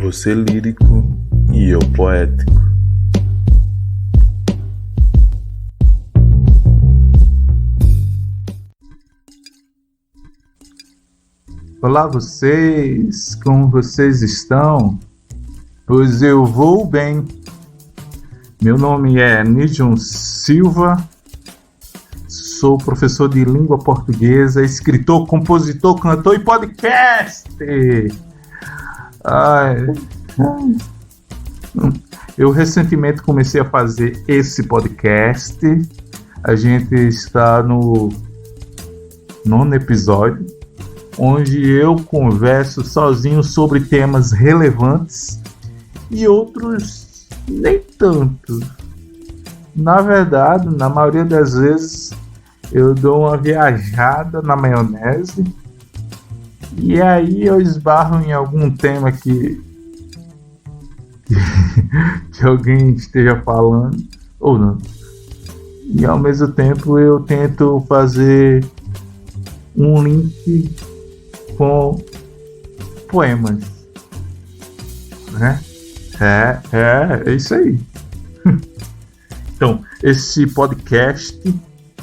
Você lírico e eu poético. Olá vocês, como vocês estão? Pois eu vou bem. Meu nome é Nidjon Silva, sou professor de língua portuguesa, escritor, compositor, cantor e podcast. Eu recentemente comecei a fazer esse podcast. A gente está no 9º episódio, onde eu converso sozinho sobre temas relevantes e outros nem tanto. Na verdade, na maioria das vezes, eu dou uma viajada na maionese e aí eu esbarro em algum tema que alguém esteja falando ou não. E ao mesmo tempo eu tento fazer um link com poemas, né? É isso aí. Então, esse podcast,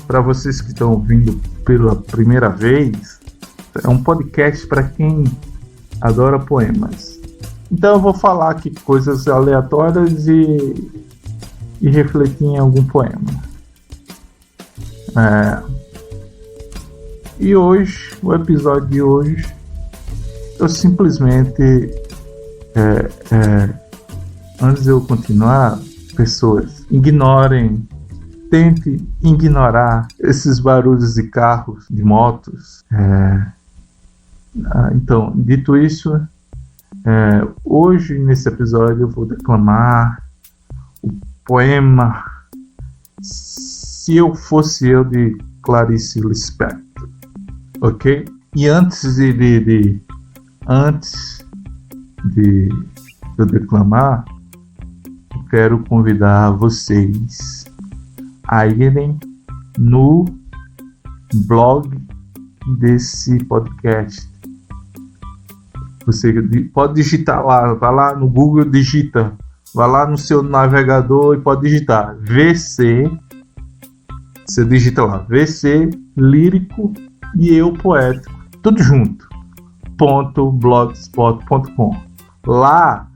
para vocês que estão ouvindo pela primeira vez, é um podcast para quem adora poemas. Então eu vou falar aqui coisas aleatórias e refletir em algum poema. E hoje, o episódio de hoje, eu simplesmente, antes de eu continuar, pessoas, tente ignorar esses barulhos de carros, de motos. Então, dito isso, hoje nesse episódio eu vou declamar o poema Se Eu Fosse Eu, de Clarice Lispector. Ok? E antes de eu declamar, eu quero convidar vocês a irem no blog desse podcast. Você pode digitar lá, vai lá no Google, digita, vai lá no seu navegador e pode digitar VC, você digita lá, VC lírico e eu poético, tudo junto, .blogspot.com. Lá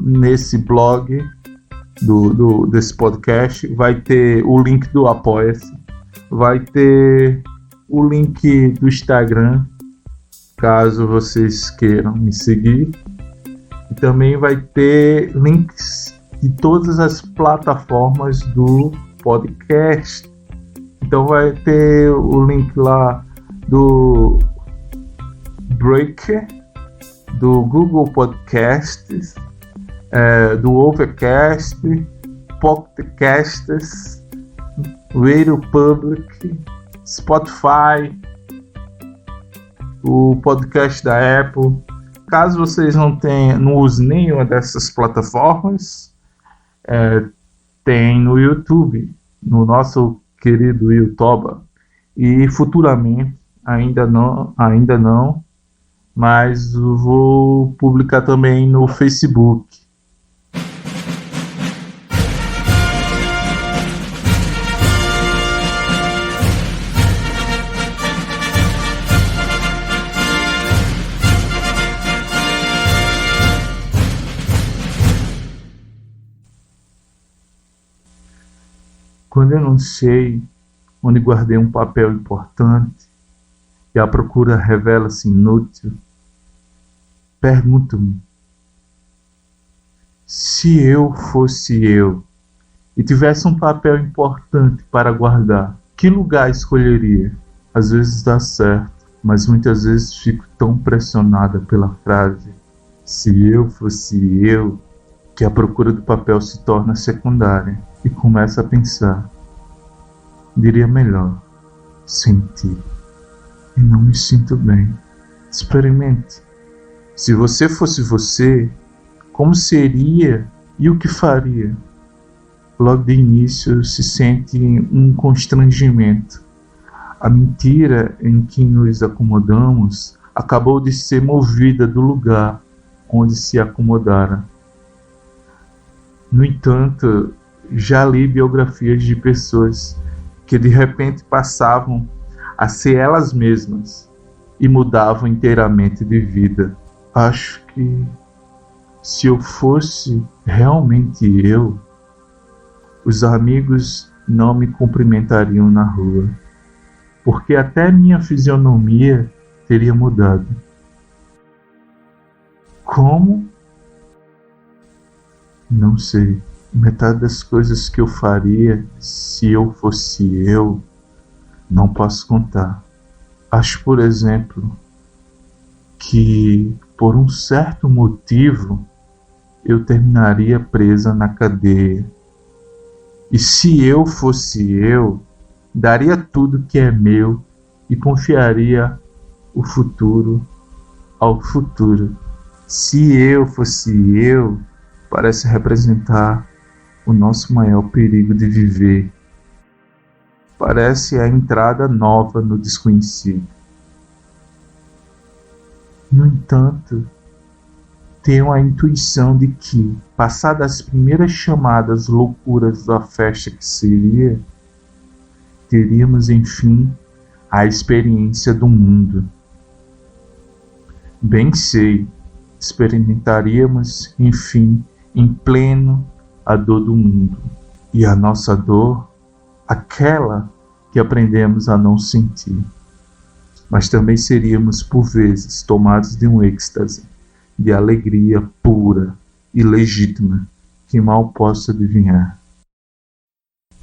nesse blog desse podcast vai ter o link do Apoia-se, vai ter o link do Instagram, caso vocês queiram me seguir, e também vai ter links de todas as plataformas do podcast. Então vai ter o link lá do Breaker, do Google Podcasts, do Overcast, Pocketcasts, Radio Public, Spotify, o podcast da Apple. Caso vocês não usem nenhuma dessas plataformas, tem no YouTube, no nosso querido YouTube, e futuramente, ainda não, mas vou publicar também no Facebook. Quando eu não sei onde guardei um papel importante e a procura revela-se inútil, pergunto-me: se eu fosse eu e tivesse um papel importante para guardar, que lugar escolheria? Às vezes dá certo, mas muitas vezes fico tão pressionada pela frase "se eu fosse eu", que a procura do papel se torna secundária e começo a pensar: diria melhor, sentir. E não me sinto bem. Experimente. Se você fosse você, como seria e o que faria? Logo de início se sente um constrangimento. A mentira em que nos acomodamos acabou de ser movida do lugar onde se acomodara. No entanto, já li biografias de pessoas que de repente passavam a ser elas mesmas e mudavam inteiramente de vida. Acho que se eu fosse realmente eu, os amigos não me cumprimentariam na rua, porque até minha fisionomia teria mudado. Como? Não sei. Metade das coisas que eu faria se eu fosse eu, não posso contar. Acho, por exemplo, que por um certo motivo eu terminaria presa na cadeia. E se eu fosse eu, daria tudo que é meu e confiaria o futuro ao futuro. Se eu fosse eu, parece representar o nosso maior perigo de viver. Parece a entrada nova no desconhecido. No entanto, tenho a intuição de que, passadas as primeiras chamadas loucuras da festa que seria, teríamos, enfim, a experiência do mundo. Bem sei, experimentaríamos, enfim, em pleno a dor do mundo. E a nossa dor, aquela que aprendemos a não sentir. Mas também seríamos, por vezes, tomados de um êxtase, de alegria pura e legítima, que mal posso adivinhar.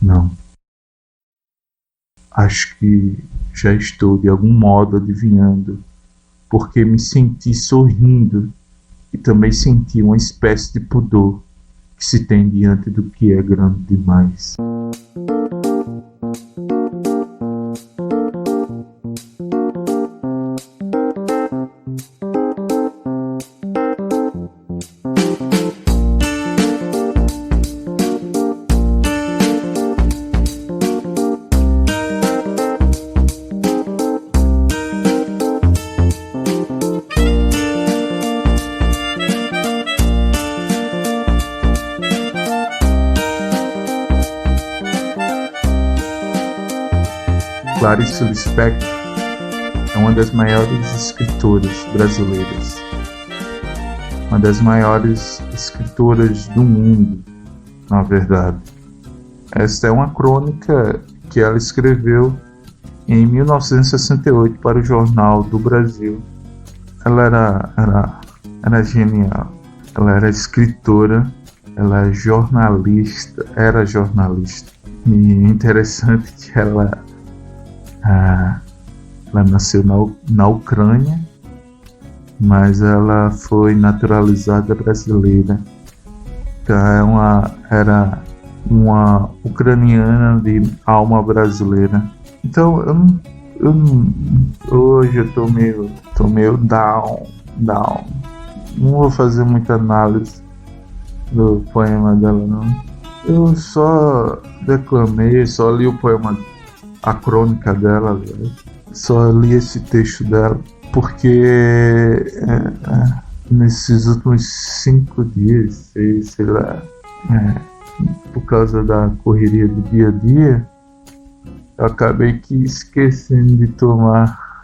Não. Acho que já estou de algum modo adivinhando, porque me senti sorrindo e também senti uma espécie de pudor que se tem diante do que é grande demais. Clarice Lispector é uma das maiores escritoras brasileiras, uma das maiores escritoras do mundo, na verdade. Esta é uma crônica que ela escreveu em 1968 para o Jornal do Brasil. Ela era genial, ela era escritora, ela é jornalista, era jornalista. E interessante que ela nasceu na Ucrânia, mas ela foi naturalizada brasileira. Então era uma ucraniana de alma brasileira. Então hoje eu tô meio down. Não vou fazer muita análise do poema dela, não. Eu só declamei, só li o poema, a crônica dela, aliás. Só li esse texto dela porque nesses últimos 5 dias, sei lá, por causa da correria do dia a dia, eu acabei que esquecendo de tomar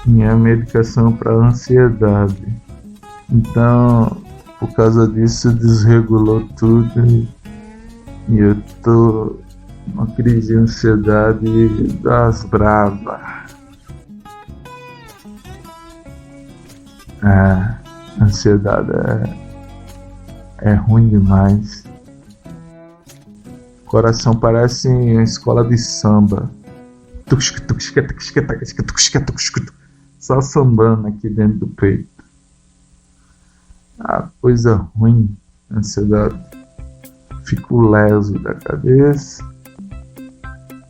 minha medicação para ansiedade. Então, por causa disso, desregulou tudo e eu tô uma crise de ansiedade das bravas. Ansiedade é ruim demais. O coração parece uma escola de samba. Só sambando aqui dentro do peito. Coisa ruim, ansiedade. Fico leso da cabeça.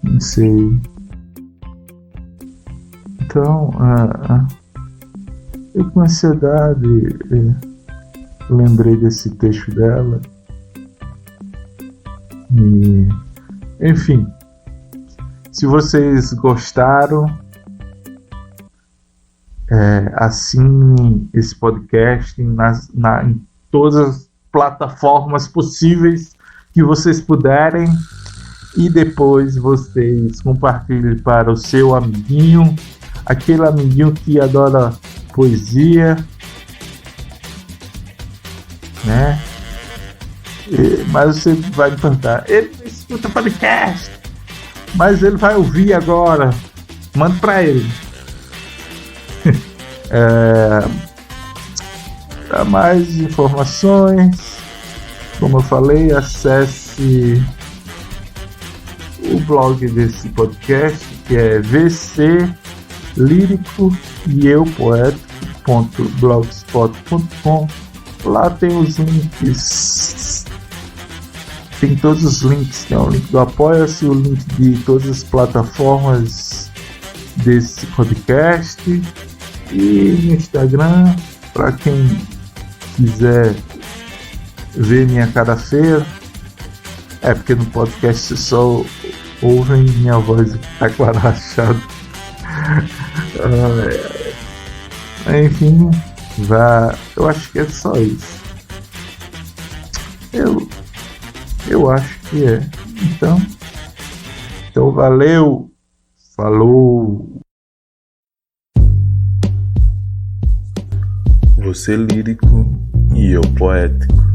Não sei. Então, eu com ansiedade lembrei desse texto dela. E, enfim, se vocês gostaram, assine esse podcast em todas as plataformas possíveis que vocês puderem, e depois vocês compartilhem para o seu amiguinho, aquele amiguinho que adora poesia, né? Mas você vai me perguntar, ele não escuta podcast, mas ele vai ouvir agora. Manda para ele. Para mais informações, como eu falei, acesse o blog desse podcast, que é vclíricoeeupoético.blogspot.com. Lá tem os links, tem todos os links, tem o link do Apoia-se, o link de todas as plataformas desse podcast, e no Instagram, para quem quiser ver minha cara feia, porque no podcast você só ouvem minha voz aquarachada. Enfim, eu acho que é só isso. Eu acho que é. Então valeu, falou. Você lírico e eu poético.